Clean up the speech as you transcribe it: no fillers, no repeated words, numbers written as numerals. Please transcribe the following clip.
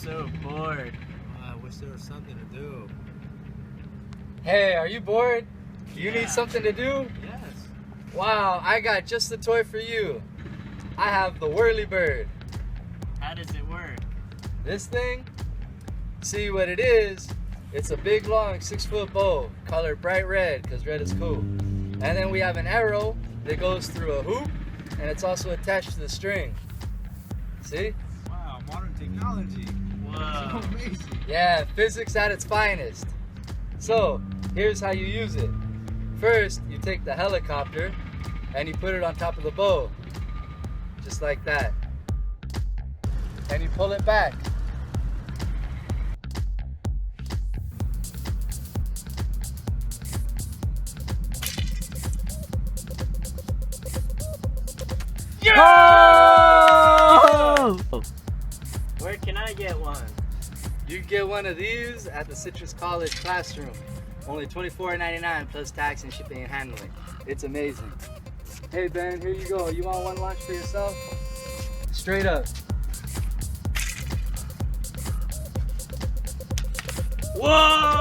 so bored. I wish there was something to do. Hey, are you bored? You Yeah. need something to do? Yes. Wow, I got just the toy for you. I have the Whirly Bird. How does it work? This thing, see what it is? It's a big long 6-foot bow, colored bright red because red is cool. And then we have an arrow that goes through a hoop, and it's also attached to the string. See? Wow, modern technology. Whoa. So amazing. Yeah, physics at its finest. So, here's how you use it. First, you take the helicopter and you put it on top of the bow. Just like that. And you pull it back. Oh! Where can I get one? You can get one of these at the Citrus College classroom. Only $24.99 plus tax and shipping and handling. It's amazing. Hey Ben, here you go. You want one launch for yourself? Straight up. Whoa!